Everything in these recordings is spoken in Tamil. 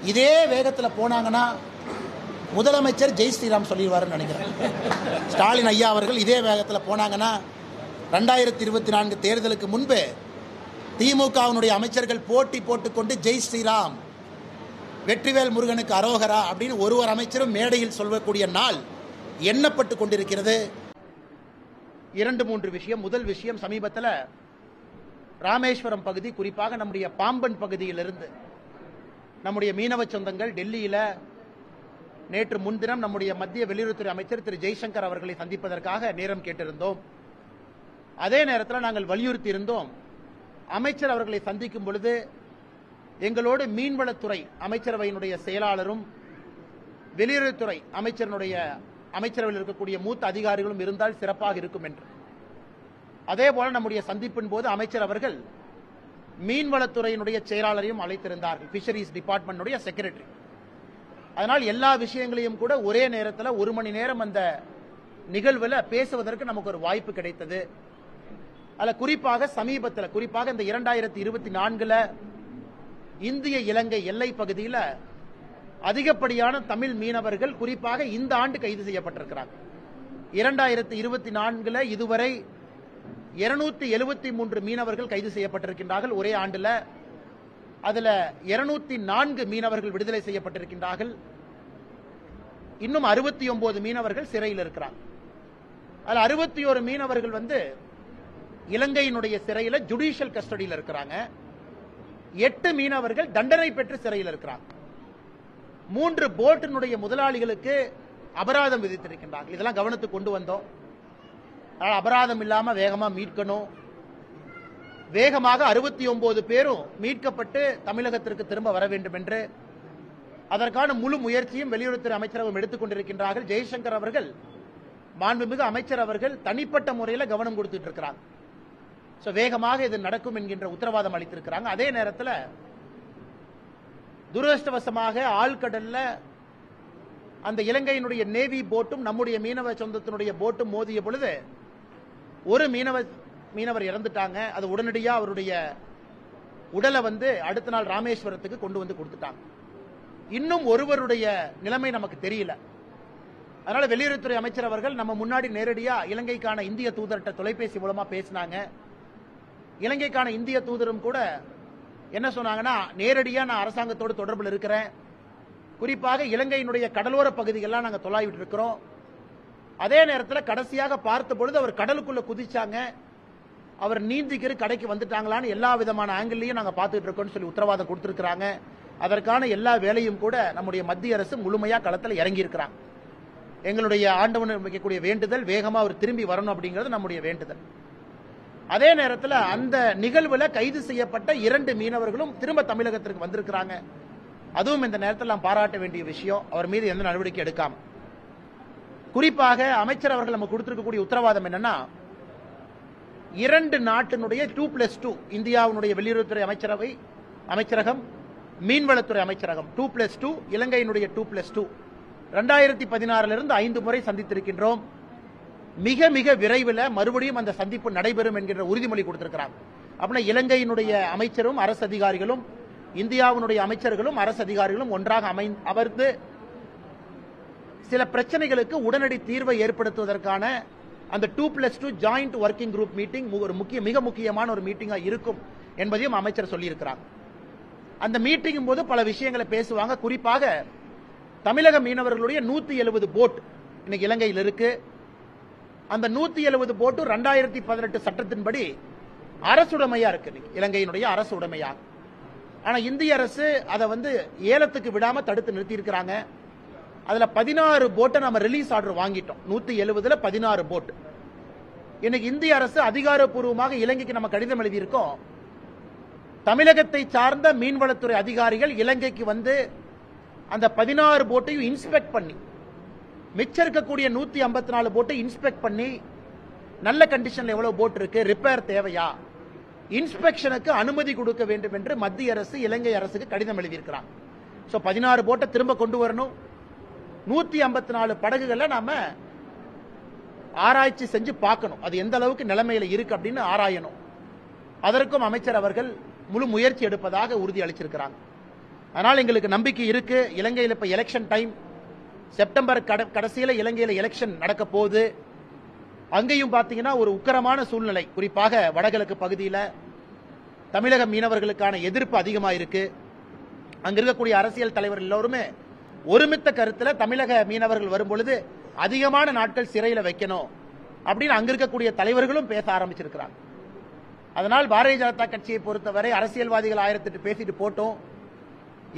இதே வேகத்தில் போனாங்கன்னா முதலமைச்சர் ஜெய் ஸ்ரீராம் சொல்லிடுவாருன்னு நினைக்கிறேன். ஸ்டாலின் ஐயா அவர்கள் இதே வேகத்தில் போனாங்கன்னா 2024 தேர்தலுக்கு முன்பு திமுகவினுடைய அமைச்சர்கள் போட்டி போட்டுக்கொண்டு ஜெய் ஸ்ரீராம், வெற்றிவேல் முருகனுக்கு அரோகரா அப்படின்னு ஒரு அமைச்சரும் மேடையில் சொல்லக்கூடிய நாள் எண்ணப்பட்டு கொண்டிருக்கிறது. 2-3 விஷயம். முதல் விஷயம், சமீபத்தில் ராமேஸ்வரம் பகுதி, குறிப்பாக நம்முடைய பாம்பன் பகுதியிலிருந்து நம்முடைய மீனவ சொந்தங்கள் டெல்லியில் நேற்று முன்தினம் நம்முடைய மத்திய வெளியுறவுத்துறை அமைச்சர் திரு ஜெய்சங்கர் அவர்களை சந்திப்பதற்காக நேரம் கேட்டிருந்தோம். அதே நேரத்தில் நாங்கள் வலியுறுத்தி இருந்தோம், அமைச்சர் அவர்களை சந்திக்கும் பொழுது எங்களோடு மீன்வளத்துறை அமைச்சரவையினுடைய செயலாளரும் வெளியுறவுத்துறை அமைச்சரவையில் இருக்கக்கூடிய மூத்த அதிகாரிகளும் இருந்தால் சிறப்பாக இருக்கும் என்று. அதே போல நம்முடைய சந்திப்பின் போது அமைச்சர் அவர்கள் மீன்வளத்துறையினுடைய செயலாளரையும் அழைத்திருந்தார்கள், பிஷரிஸ் டிபார்ட்மெண்ட் செக்ரட்டரி. அதனால் எல்லா விஷயங்களையும் கூட ஒரே நேரத்தில் 1 மணி நேரம் அந்த நிகழ்வில் பேசுவதற்கு நமக்கு ஒரு வாய்ப்பு கிடைத்தது. அதில் குறிப்பாக சமீபத்தில், குறிப்பாக இந்த 2024 இந்திய இலங்கை எல்லை பகுதியில் அதிகப்படியான தமிழ் மீனவர்கள் குறிப்பாக இந்த ஆண்டு கைது செய்யப்பட்டிருக்கிறார்கள். 2024 இதுவரை 273 மீனவர்கள் கைது செய்யப்பட்டிருக்கின்றார்கள் ஒரே ஆண்டில். அதுல 204 மீனவர்கள் விடுதலை செய்யப்பட்டிருக்கின்றார்கள். இன்னும் 69 மீனவர்கள் சிறையில் இருக்கிறார். அதுல 61 மீனவர்கள் இலங்கையினுடைய சிறையில் ஜுடிஷியல் கஸ்டடியில் இருக்கிறாங்க. 8 மீனவர்கள் தண்டனை பெற்று சிறையில் இருக்கிறாங்க. 3 போட்டினுடைய முதலாளிகளுக்கு அபராதம் விதித்திருக்கின்றார்கள். இதெல்லாம் கவனத்துக்கு கொண்டு வந்தோம். அபராதம் இல்லாம வேகமா மீட்கணும். வேகமாக 69 பேரும் மீட்கப்பட்டு தமிழகத்திற்கு திரும்ப வர வேண்டும் என்று அதற்கான முழு முயற்சியும் வெளியுறவுத்துறை அமைச்சரகம் எடுத்துக் கொண்டிருக்கின்றார்கள். ஜெய்சங்கர் அவர்கள், மாண்புமிகு அமைச்சர் அவர்கள் தனிப்பட்ட முறையில் கவனம் கொடுத்துட்டு இருக்கிறாங்க. வேகமாக இது நடக்கும் என்கின்ற உத்தரவாதம் அளித்திருக்கிறாங்க. அதே நேரத்தில் துரதிருஷ்டவசமாக ஆழ்கடல்ல அந்த இலங்கையினுடைய நேவி போட்டும் நம்முடைய மீனவ சொந்தத்தினுடைய போட்டும் மோதிய பொழுது ஒரு மீனவர் இறந்துட்டாங்க. அது உடனடியாக அவருடைய உடலை அடுத்த நாள் ராமேஸ்வரத்துக்கு கொண்டு வந்து கொடுத்துட்டாங்க. இன்னும் ஒருவருடைய நிலைமை நமக்கு தெரியல. அதனால வெளியுறவுத்துறை அமைச்சர் அவர்கள் நம்ம முன்னாடி நேரடியா இலங்கைக்கான இந்திய தூதர்கிட்ட தொலைபேசி மூலமா பேசினாங்க. இலங்கைக்கான இந்திய தூதரும் கூட என்ன சொன்னாங்கன்னா, நேரடியா நான் அரசாங்கத்தோடு தொடர்பில் இருக்கிறேன். குறிப்பாக இலங்கையினுடைய கடலோர பகுதிகளெல்லாம் நாங்கள் தொலைவிட்டு இருக்கிறோம். அதே நேரத்தில் கடைசியாக பார்த்த பொழுது அவர் கடலுக்குள்ள குதிச்சாங்க, அவர் நீந்திக்கிற கடைக்கு வந்துட்டாங்களான்னு எல்லா விதமான ஆங்கிள்லையும் நாங்கள் பார்த்துட்டு இருக்கோம்னு சொல்லி உத்தரவாதம் கொடுத்திருக்கிறாங்க. அதற்கான எல்லா வேலையும் கூட நம்முடைய மத்திய அரசு முழுமையா களத்தில் இறங்கி இருக்கிறாங்க. எங்களுடைய ஆண்டவன் வைக்கக்கூடிய வேண்டுதல் வேகமா அவர் திரும்பி வரணும் அப்படிங்கிறது நம்முடைய வேண்டுதல். அதே நேரத்தில் அந்த நிகழ்வுல கைது செய்யப்பட்ட 2 மீனவர்களும் திரும்ப தமிழகத்திற்கு வந்திருக்கிறாங்க. அதுவும் இந்த நேரத்தில் நாம் பாராட்ட வேண்டிய விஷயம். அவர் மீது எந்த நடவடிக்கை எடுக்காம, குறிப்பாக அமைச்சர் அவர்கள் நம்ம கொடுத்திருக்கக்கூடிய உத்தரவாதம் என்னன்னா, 2 நாட்டினுடைய 2+2 இந்தியாவினுடைய வெளியுறவுத்துறை அமைச்சரகம், மீன்வளத்துறை அமைச்சரகம் 2+2, இலங்கையினுடைய 2+2 2016 5 முறை சந்தித்திருக்கின்றோம். மிக மிக விரைவில் மறுபடியும் அந்த சந்திப்பு நடைபெறும் என்கின்ற உறுதிமொழி கொடுத்திருக்கிறாங்க. அப்படின்னா இலங்கையினுடைய அமைச்சரும் அரசு அதிகாரிகளும் இந்தியாவினுடைய அமைச்சர்களும் அரசு அதிகாரிகளும் ஒன்றாக அமர்ந்து சில பிரச்சனைகளுக்கு உடனடி தீர்வை ஏற்படுத்துவதற்கான அந்த 2+2 ஜாயிண்ட் ஒர்க்கிங் குரூப் மீட்டிங் ஒரு மிக முக்கியமான ஒரு மீட்டிங்கா இருக்கும் என்பதையும் அமைச்சர் சொல்லியிருக்கிறார். அந்த மீட்டிங் போது பல விஷயங்களை பேசுவாங்க. குறிப்பாக தமிழக மீனவர்களுடைய 170 போட் இன்னைக்கு இலங்கையில் இருக்கு. அந்த 170 போட்டு 2018 சட்டத்தின்படி அரசுடைமையா இருக்கு, இலங்கையினுடைய அரசு உடைமையா. ஆனா இந்திய அரசு அதை ஏலத்துக்கு விடாம தடுத்து நிறுத்தி இருக்கிறாங்க. அதுல 16 போட்டை நம்ம ரிலீஸ் ஆர்டர் வாங்கிட்டோம். 170ல 16 போட். இன்னைக்கு இந்திய அரசு அதிகாரப்பூர்வமாக இலங்கைக்கு நம்ம கடிதம் எழுதியிருக்கோம். தமிழகத்தை சார்ந்த மீன்வளத்துறை அதிகாரிகள் இலங்கைக்கு அந்த 16 போட்டையும் இன்ஸ்பெக்ட் பண்ணி, மிச்சம் இருக்கக்கூடிய 154 போட்டை இன்ஸ்பெக்ட் பண்ணி, நல்ல கண்டிஷன்ல எவ்வளவு போட் இருக்கு, ரிப்பேர் தேவையா, இன்ஸ்பெக்ஷனுக்கு அனுமதி கொடுக்க வேண்டும் என்று மத்திய அரசு இலங்கை அரசுக்கு கடிதம் எழுதியிருக்கிறாங்க. 16 போட்டை திரும்ப கொண்டு வரணும். 154 படகுகளை நாம ஆராய்ச்சி செஞ்சு பார்க்கணும், அது எந்த அளவுக்கு நிலைமையில இருக்கு அப்படின்னு ஆராயணும். அதற்கும் அமைச்சர் அவர்கள் முழு முயற்சி எடுப்பதாக உறுதி அளிச்சிருக்கிறாங்க. அதனால் எங்களுக்கு நம்பிக்கை இருக்கு. இலங்கையில் இப்ப எலெக்ஷன் டைம், செப்டம்பர் கடைசியில இலங்கையில் எலெக்ஷன் நடக்க போகுது. அங்கேயும் பாத்தீங்கன்னா ஒரு உக்கரமான சூழ்நிலை, குறிப்பாக வடகிழக்கு பகுதியில் தமிழக மீனவர்களுக்கான எதிர்ப்பு அதிகமாக இருக்கு. அங்க இருக்கக்கூடிய அரசியல் தலைவர்கள் எல்லோருமே ஒருமித்த கருத்துல தமிழக மீனவர்கள் வரும்பொழுது அதிகமான நாட்கள் சிறையில் வைக்கணும் அப்படின்னு அங்க இருக்கக்கூடிய தலைவர்களும் பேச ஆரம்பிச்சிருக்கிறாங்க. அதனால் பாரதிய ஜனதா கட்சியை பொறுத்தவரை அரசியல்வாதிகள் 1008 பேசிட்டு போட்டோம்.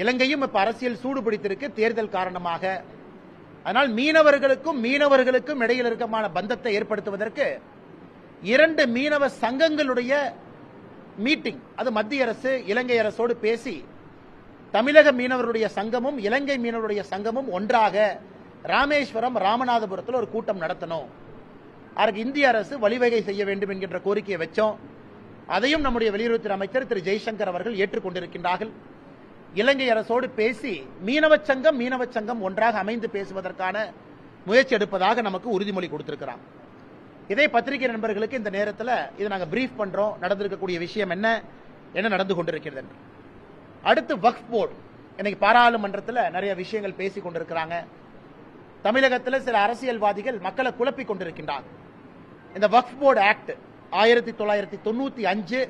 இலங்கையும் இப்ப அரசியல் சூடு பிடித்திருக்கு தேர்தல் காரணமாக. அதனால் மீனவர்களுக்கும் இடையில் இருக்கமான பந்தத்தை ஏற்படுத்துவதற்கு 2 மீனவ சங்கங்களுடைய மீட்டிங், அது மத்திய அரசு இலங்கை அரசோடு பேசி தமிழக மீனவருடைய சங்கமும் இலங்கை மீனவருடைய சங்கமும் ஒன்றாக ராமேஸ்வரம் ராமநாதபுரத்தில் ஒரு கூட்டம் நடத்தணும். அதற்கு இந்திய அரசு வழிவகை செய்ய வேண்டும் என்கின்ற கோரிக்கையை வச்சோம். அதையும் நம்முடைய வெளியுறவுத்துறை அமைச்சர் திரு ஜெய்சங்கர் அவர்கள் ஏற்றுக்கொண்டிருக்கின்றார்கள். இலங்கை அரசோடு பேசி மீனவ சங்கம் ஒன்றாக அமைந்து பேசுவதற்கான முயற்சி எடுப்பதாக நமக்கு உறுதிமொழி கொடுத்திருக்கிறார். இதே பத்திரிகை நண்பர்களுக்கு இந்த நேரத்தில் இதை நாங்கள் பிரீஃப் பண்றோம். நடந்திருக்கக்கூடிய விஷயம் என்ன நடந்து கொண்டிருக்கிறது என்று. அடுத்து வக்ஃப் போர்டு. இன்னைக்கு பாராளுமன்றத்தில் நிறைய விஷயங்கள் பேசிக் கொண்டிருக்கிறாங்க. தமிழகத்தில் சில அரசியல்வாதிகள் மக்களை குழப்பிக் கொண்டிருக்கின்றார். இந்த வக்ஃப் போர்டு ஆக்ட் 1995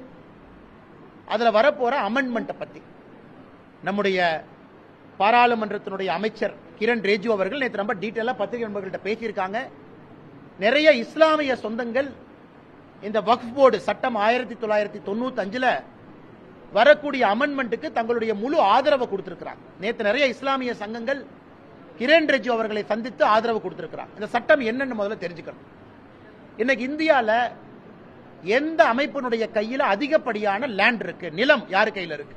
அதுல வரப்போற அமெண்ட்மெண்ட் பத்தி நம்முடைய பாராளுமன்றத்தினுடைய அமைச்சர் கிரண் ரிஜிஜு அவர்கள் நேற்று ரொம்ப டீட்டெயிலா பத்திரிகை நண்பர்கள்ட்ட பேசியிருக்காங்க. நிறைய இஸ்லாமிய சொந்தங்கள் இந்த வக்ஃப் போர்டு சட்டம் 1995 வரக்கூடிய அமெண்ட்மெண்ட்டுக்கு தங்களுடைய முழு ஆதரவை கொடுத்திருக்கிறாங்க. நேற்று நிறைய இஸ்லாமிய சங்கங்கள் கிரண் ரிஜிஜு அவர்களை சந்தித்து ஆதரவு கொடுத்திருக்கிறாங்க. இந்த சட்டம் என்னன்னு முதல்ல தெரிஞ்சுக்கணும். இன்னைக்கு இந்தியால எந்த அமைப்பினுடைய கையில அதிகப்படியான லேண்ட் இருக்கு, நிலம் யாரு கையில இருக்கு?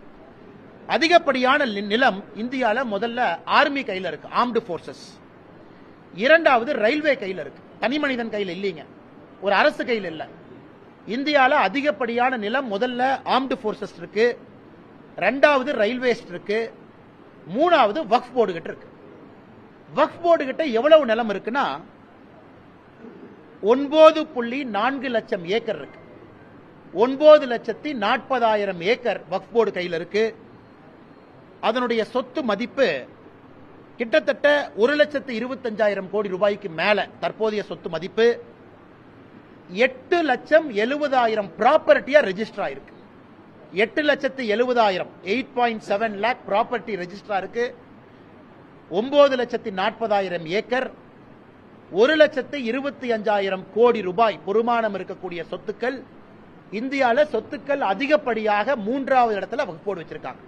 அதிகப்படியான நிலம் இந்தியால முதல்ல ஆர்மி கையில இருக்கு, ஆர்ம்டு போர்சஸ். இரண்டாவது ரயில்வே கையில இருக்கு, தனி மனிதன் கையில் இல்லைங்க, ஒரு அரசு கையில் இல்ல. இந்தியால அதிகப்படியான நிலம் முதல்ல ஆர்ம்டு போர்சஸ் இருக்கு, இரண்டாவது ரயில்வேஸ் இருக்கு, மூணாவது வக்ஃப் போர்டு கிட்ட இருக்கு. வக்ஃப் போர்டு கிட்ட எவ்வளவு நிலம் இருக்குன்னா 9.4 லட்சம் ஏக்கர் இருக்கு. 9,40,000 ஏக்கர் வக்ஃப் போர்டு கையில் இருக்கு. அதனுடைய சொத்து மதிப்பு கிட்டத்தட்ட 1,25,000 கோடி ரூபாய்க்கு மேல தற்போதைய சொத்து மதிப்பு. 8,70,000 ப்ராப்பர்ட்டியா ரெஜிஸ்டர் ஆயிருக்கு. 8,70,000 8.7 லேக் ப்ராப்பர்ட்டி ரெஜிஸ்டர் இருக்கு. 9,40,000 ஏக்கர், 1,25,000 கோடி ரூபாய் பொறுமானம் இருக்கக்கூடிய சொத்துக்கள். இந்தியால சொத்துக்கள் அதிகப்படியாக 3வது இடத்துல வக்ஃப் போர்டு வச்சிருக்காங்க.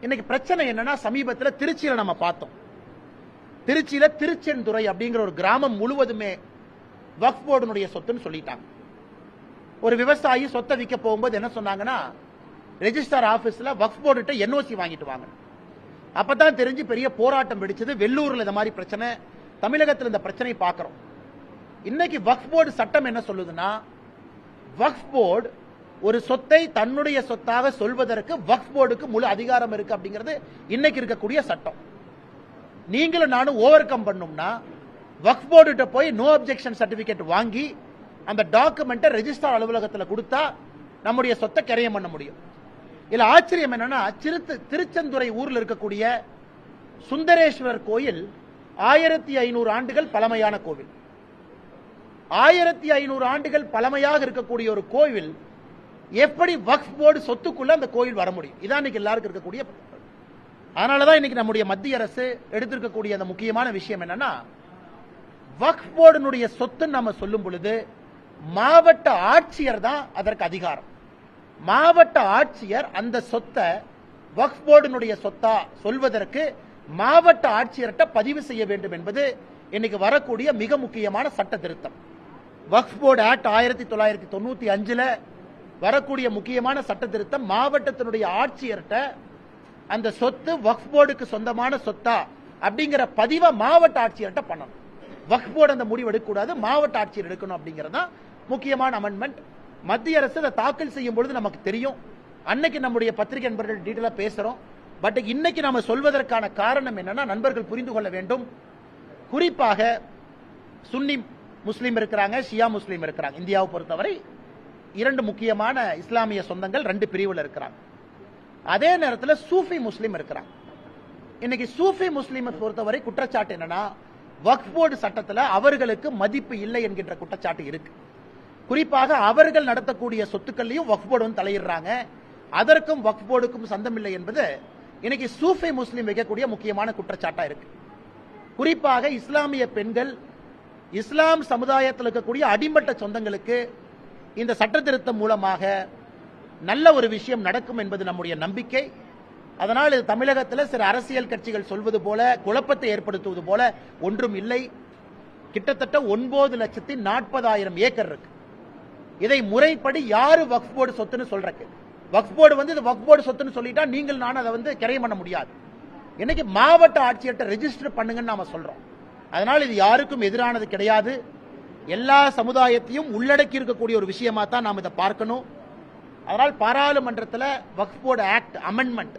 இன்னைக்கு பிரச்சனை என்னன்னா, சமீபத்தில் திருச்சியில நம்ம பார்த்தோம். திருச்சியில திருச்செந்துறை அப்படிங்கிற ஒரு கிராமம் முழுவதுமே வக்ஃப் போர்டுனுடைய சொத்துன்னு சொல்லிட்டாங்க. ஒரு விவசாயி சொத்தை விற்க போகும்போது என்ன சொன்னாங்கன்னா, ரெஜிஸ்டர் ஆபீஸ்ல வக்ஃப் போர்டு என்ஓசி வாங்கிட்டு வாங்க. அப்பதான் தெரிஞ்சு பெரிய போராட்டம் வெடிச்சது. வெள்ளூர்ல இந்த மாதிரி பிரச்சனை, தமிழகத்தில் இந்த பிரச்சனை பார்க்கிறோம். இன்னைக்கு வக்ஃப் போர்டு சட்டம் என்ன சொல்லுதுன்னா, வக்ஃப் போர்டு ஒரு சொத்தை தன்னுடைய சொத்தாக சொல்வதற்கு வக்ஃப் போர்டுக்கு முழு அதிகாரம் இருக்கு அப்படிங்கிறது இன்னைக்கு இருக்கக்கூடிய சட்டம். நீங்களும் நானும் ஓவர் கம் பண்ணோம்னா வக்ஃப் போர்டு போய் நோ அப்ஜெக்ஷன் சர்டிபிகேட் வாங்கி அந்த டாக்குமெண்ட்டை ரெஜிஸ்டர் அலுவலகத்தில் கொடுத்தா நம்முடைய சொத்தை கிரயம் பண்ண முடியும். இதுல ஆச்சரியம் என்னன்னா, திருச்செந்துறை ஊர்ல இருக்கக்கூடிய சுந்தரேஸ்வரர் கோயில் 1500 ஆண்டுகள் பழமையான கோவில். 1500 ஆண்டுகள் பழமையாக இருக்கக்கூடிய ஒரு கோவில் எப்படி வக்ஃப் போர்டு சொத்துக்குள்ள அந்த கோயில் வர முடியும்? இதான் இன்னைக்கு எல்லாருக்கும் இருக்கக்கூடிய. அதனாலதான் இன்னைக்கு நம்முடைய மத்திய அரசு எடுத்திருக்கக்கூடிய அந்த முக்கியமான விஷயம் என்னன்னா, வக்ஃப் போர்டுனுடைய சொத்து நம்ம சொல்லும் பொழுது மாவட்ட ஆட்சியர் தான் அதற்கு அதிகாரம். மாவட்ட ஆட்சியர் அந்த சொத்தை வக்ஃப் போர்டுனுடைய சொத்தா சொல்வதற்கு மாவட்ட ஆட்சியர்கிட்ட பதிவு செய்ய வேண்டும் என்பது இன்னைக்கு வரக்கூடிய மிக முக்கியமான சட்ட திருத்தம். வக்ஃப் போர்டு ஆக்ட் 1995 வரக்கூடிய முக்கியமான சட்ட திருத்தம். மாவட்டத்தினுடைய ஆட்சியர்கிட்ட அந்த சொத்து வக்ஃப் போர்டுக்கு சொந்தமான சொத்தா அப்படிங்கிற பதிவை மாவட்ட ஆட்சியர்கிட்ட பண்ணணும். வக்ஃப் போர்டு அந்த முடிவு எடுக்கக்கூடாது, மாவட்ட ஆட்சியர் எடுக்கணும் அப்படிங்கறதா முக்கியமான அமெண்ட்மெண்ட். மத்திய அரசு அதை தாக்கல் செய்யும் பொழுது நமக்கு தெரியும். அன்னைக்கு நம்முடைய பத்திரிகை நண்பர்கள் டீட்டெயிலா பேசுறோம். பட் இன்னைக்கு நாம சொல்வதற்கான காரணம் என்னன்னா, நண்பர்கள் புரிந்து கொள்ள வேண்டும். குறிப்பாக சுன்னி முஸ்லீம் இருக்கிறாங்க, ஷியா முஸ்லீம் இருக்கிறாங்க. இந்தியாவை பொறுத்தவரை 2 முக்கியமான இஸ்லாமிய சொந்தங்கள் 2 பிரிவுல இருக்கிறாங்க. அதே நேரத்தில் சூஃபி முஸ்லீம் இருக்கிறாங்க. இன்னைக்கு சூஃபி முஸ்லீமை பொறுத்தவரை குற்றச்சாட்டு என்னன்னா, வக்ஃப் போர்டு சட்டத்தில் அவர்களுக்கு மதிப்பு இல்லை என்கின்ற குற்றச்சாட்டு இருக்கு. குறிப்பாக அவர்கள் நடத்தக்கூடிய சொத்துக்கள்லையும் வக்ஃப் போர்டு வந்து தலையிடுறாங்க. அதற்கும் வக்ஃப் போர்டுக்கும் சந்தம் இல்லை என்பது இன்னைக்கு சூஃபி முஸ்லீம் வைக்கக்கூடிய முக்கியமான குற்றச்சாட்டா இருக்கு. குறிப்பாக இஸ்லாமிய பெண்கள், இஸ்லாம் சமுதாயத்தில் இருக்கக்கூடிய அடிமட்ட சொந்தங்களுக்கு இந்த சட்ட திருத்தம் மூலமாக நல்ல ஒரு விஷயம் நடக்கும் என்பது நம்முடைய நம்பிக்கை. அதனால் இது தமிழகத்தில் சில அரசியல் கட்சிகள் சொல்வது போல குழப்பத்தை ஏற்படுத்துவது போல ஒன்றும் இல்லை. கிட்டத்தட்ட 9,40,000 ஏக்கர் இருக்கு. இதை முறைப்படி யாரு வக்ஃப் போர்டு சொத்துன்னு சொல்றக்கு? வக்ஃப் போர்டு வந்து இது வக்ஃப் போர்டு சொத்துன்னு சொல்லிட்டா நீங்கள் நான் அதை வந்து கிரையம் பண்ண முடியாது. இன்னைக்கு மாவட்ட ஆட்சியர்கிட்ட ரெஜிஸ்டர் பண்ணுங்கன்னு நாம சொல்றோம். அதனால் இது யாருக்கும் எதிரானது கிடையாது. எல்லா சமுதாயத்தையும் உள்ளடக்கி இருக்கக்கூடிய ஒரு விஷயமா தான் நாம் இதை பார்க்கணும். அதனால் பாராளுமன்றத்தில் வக்ஃப் போர்டு ஆக்ட் அமெண்ட்மெண்ட்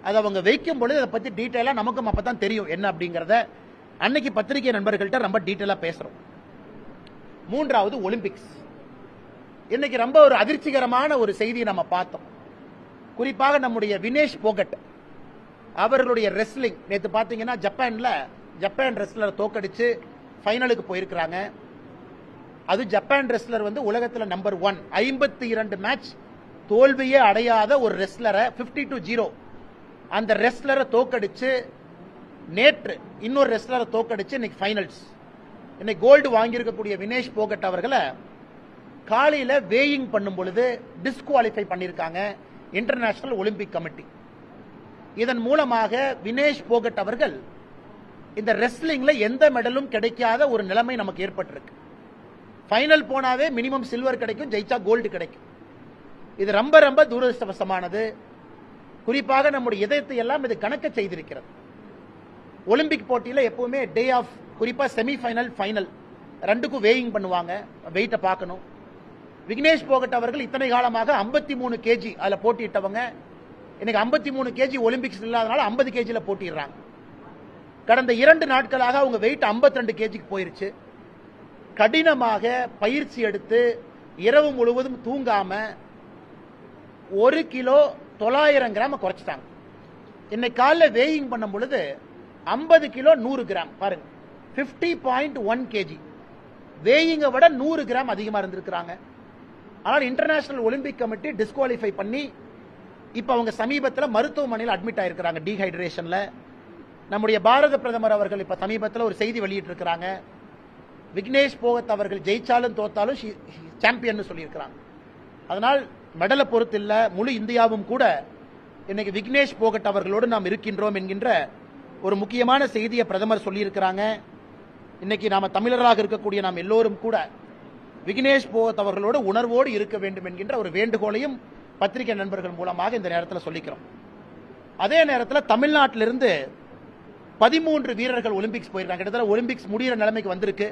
அதை அவங்க வைக்கும் பொழுது அதை பத்தி டீட்டெயிலா நமக்கும் அப்பதான் தெரியும் என்ன அப்படிங்கறத. அன்னைக்கு பத்திரிகை நண்பர்கள்ட்ட ரொம்ப டீட்டெயிலா பேசுறோம். மூன்றாவது ஒலிம்பிக்ஸ். இன்னைக்கு ரொம்ப ஒரு அதிர்ச்சிகரமான ஒரு செய்தியை நம்ம பார்த்தோம். குறிப்பாக நம்முடைய வினேஷ் போகட் அவர்களுடைய ரெஸ்லிங் நேற்று பாத்தீங்கன்னா ஜப்பான் ரெஸ்லர் தோக்கடிச்சு ஃபைனலுக்கு போயிருக்கிறாங்க. அது ஜப்பான் ரெஸ்லர் வந்து உலகத்தில் நம்பர் 1, 52 மேட்ச் தோல்வியே அடையாத ஒரு ரெஸ்லரை 52-0 அந்த ரெஸ்லரை தோக்கடிச்சு நேற்று இன்னொரு ரெஸ்லரை தோக்கடிச்சு இன்னைக்கு ஃபைனல்ஸ். இன்னைக்கு கோல்டு வாங்கியிருக்கக்கூடிய வினேஷ் போகட் அவர்களை காலையில வேயிங் பண்ணும் பொழுது டிஸ்குவாலிஃபை பண்ணியிருக்காங்க இன்டர்நேஷனல் ஒலிம்பிக் கமிட்டி. இதன் மூலமாக வினேஷ் போகட் அவர்கள் இந்த ரெஸ்லிங்ல எந்த மெடலும் கிடைக்காத ஒரு நிலைமை நமக்கு ஏற்பட்டிருக்கு. ஃபைனல் போனாவே மினிமம் சில்வர் கிடைக்கும், ஜெயிச்சா கோல்டு கிடைக்கும். இது ரொம்ப ரொம்ப துரதிருஷ்டவசமானது. குறிப்பாக நம்முடைய இதயத்தை எல்லாம் இது கணக்க செய்திருக்கிறது. ஒலிம்பிக் போட்டியில எப்பவுமே டே ஆஃப், குறிப்பா செமி ஃபைனல், ஃபைனல் ரெண்டுக்கும் வேயிங் பண்ணுவாங்க, வெயிட்ட பார்க்கணும். விக்னேஷ் போகட் அவர்கள் இத்தனை காலமாக 53 கேஜி அதுல போட்டியிட்டவங்க. இன்னைக்கு 53 கேஜி ஒலிம்பிக்ஸ் இல்லாதனால 50 கேஜில போட்டிடுறாங்க. கடந்த 2 நாட்களாக அவங்க வெயிட் 52 கேஜிக்கு போயிருச்சு. கடினமாக பயிற்சி எடுத்து இரவு முழுவதும் தூங்காம 1 கிலோ 900 கிராம் குறைச்சிட்டாங்க. இன்னைக்கு காலைல வேயிங் பண்ணும் பொழுது 50 கிலோ 100 கிராம் பாருங்க, 50.1 கேஜி. வேயிங்கை விட 100 கிராம் அதிகமா இருந்திருக்கிறாங்க. ஆனால் இன்டர்நேஷனல் ஒலிம்பிக் கமிட்டி டிஸ்குவாலிஃபை பண்ணி இப்ப அவங்க சமீபத்தில் மருத்துவமனையில் அட்மிட் ஆயிருக்கிறாங்க டீஹைட்ரேஷன்ல. நம்முடைய பாரத பிரதமர் அவர்கள் இப்ப சமீபத்தில் ஒரு செய்தி வெளியிட்டு இருக்கிறாங்க. விக்னேஷ் போகத் அவர்கள் ஜெயிச்சாலும் தோத்தாலும் சாம்பியன் சொல்லியிருக்கிறாங்க. அதனால் மெடலை பொறுத்து இல்ல, முழு இந்தியாவும் கூட இன்னைக்கு விக்னேஷ் போகட் அவர்களோடு நாம் இருக்கின்றோம் என்கின்ற ஒரு முக்கியமான செய்தியை பிரதமர் சொல்லியிருக்கிறாங்க. இன்னைக்கு நாம தமிழராக இருக்கக்கூடிய நாம் எல்லோரும் கூட விக்னேஷ் போகத் அவர்களோடு உணர்வோடு இருக்க வேண்டும் என்கின்ற ஒரு வேண்டுகோளையும் பத்திரிகை நண்பர்கள் மூலமாக இந்த நேரத்தில் சொல்லிக்கிறோம். அதே நேரத்தில் தமிழ்நாட்டிலிருந்து 13 வீரர்கள் ஒலிம்பிக்ஸ் போயிருக்காங்க. கிட்டத்தட்ட ஒலிம்பிக்ஸ் முடிகிற நிலைமைக்கு வந்திருக்கு.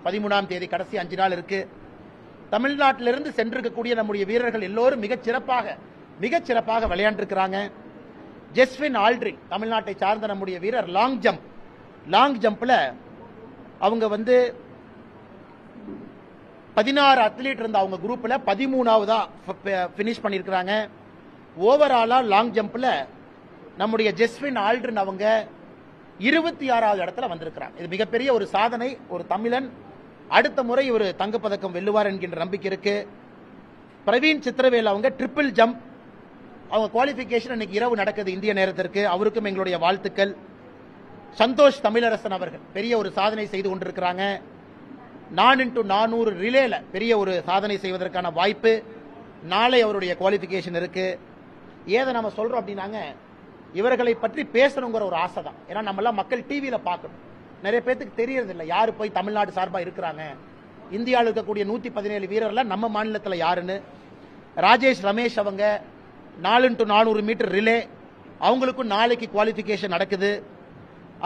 13ஆம் தேதி கடைசி 5 நாள் இருக்கு. தமிழ்நாட்டிலிருந்து சென்றிருக்கக்கூடிய நம்முடைய வீரர்கள் எல்லோரும் மிகச் சிறப்பாக விளையாண்டிருக்கிறாங்க. ஜெஸ்வின் ஆல்ட்ரின் தமிழ்நாட்டை சார்ந்த நம்முடைய வீரர் லாங் ஜம்ப்ல அவங்க வந்து 16 அத்லீட் இருந்த அவங்க குரூப்ல 13ஆவதா பினிஷ் பண்ணிருக்கிறாங்க. ஓவராலா லாங் ஜம்ப்ல நம்முடைய ஜெஸ்வின் ஆல்ட்ரின் அவங்க 26வது இடத்துல வந்திருக்கிறாங்க. இது மிகப்பெரிய ஒரு சாதனை. ஒரு தமிழன் அடுத்த முறை ஒரு தங்கப்பதக்கம் வெல்லுவார் என்கின்ற நம்பிக்கை இருக்கு. பிரவீன் சித்திரவேல் அவங்க ட்ரிபிள் ஜம்ப், அவங்க குவாலிபிகேஷன் இன்னைக்கு இரவு நடக்குது இந்திய நேரத்திற்கு. அவருக்கும் எங்களுடைய வாழ்த்துக்கள். சந்தோஷ் தமிழரசன் அவர்கள் பெரிய ஒரு சாதனை செய்து கொண்டிருக்கிறாங்க. 4x400 ரிலேல பெரிய ஒரு சாதனை செய்வதற்கான வாய்ப்பு. நாளை அவருடைய குவாலிபிகேஷன் இருக்கு. ஏதை நம்ம சொல்றோம் அப்படின்னாங்க, இவர்களை பற்றி பேசணுங்கிற ஒரு ஆசை தான். ஏன்னா நம்ம எல்லாம் மக்கள் டிவியில பார்க்கணும். நிறைய பேருக்கு தெரியறது இல்லை யாரு போய் தமிழ்நாடு சார்பா இருக்கிறாங்க. இந்தியாவில் இருக்கக்கூடிய 117 வீரர்ல நம்ம மாநிலத்தில் யாருன்னு. ராஜேஷ் ரமேஷ் அவங்க 4x400 மீட்டர் ரிலே, அவங்களுக்கும் நாளைக்கு குவாலிபிகேஷன் நடக்குது.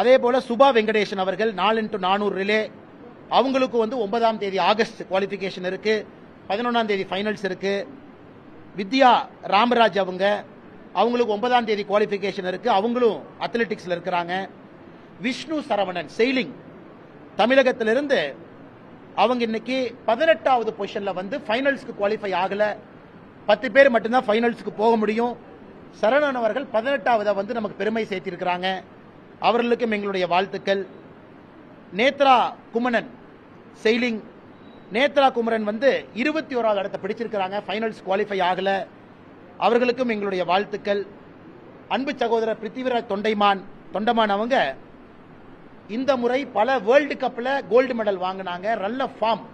அதே போல சுபா வெங்கடேசன் அவர்கள் 4x400 ரிலே, அவங்களுக்கு வந்து 9ஆம் தேதி ஆகஸ்ட் குவாலிபிகேஷன் இருக்கு. 11ஆம் தேதி ஃபைனல்ஸ் இருக்கு. வித்யா ராமராஜ் அவங்களுக்கு 9ஆம் தேதி குவாலிபிகேஷன் இருக்கு. அவங்களும் அத்லெட்டிக்ஸ்ல இருக்கிறாங்க. விஷ்ணு சரவணன் செயிலிங் தமிழகத்திலிருந்து அவங்க இன்னைக்கு 18வது பொசிஷன்ல வந்து ஃபைனல்ஸ்க்கு குவாலிஃபை ஆகல. 10 பேர் மட்டும்தான் ஃபைனல்ஸ்க்கு போக முடியும். சரவணன் அவர்கள் 18வது வந்து நமக்கு பெருமை சேர்த்திருக்கிறாங்க. அவர்களுக்கும் எங்களுடைய வாழ்த்துக்கள். நேத்ரா குமரன் செயிலிங், நேத்ரா குமரன் வந்து 21வது இடத்தை பிடிச்சிருக்கிறாங்க. ஃபைனல்ஸ் குவாலிஃபை ஆகல. அவர்களுக்கும் எங்களுடைய வாழ்த்துக்கள். அன்பு சகோதரர் பிருத்திவிராஜ் தொண்டமான் அவங்க இந்த முறை பல வேர்ல்டு கப்ல கோல்டு மெடல் வாங்கினாங்க. நல்ல ஃபார்ம்.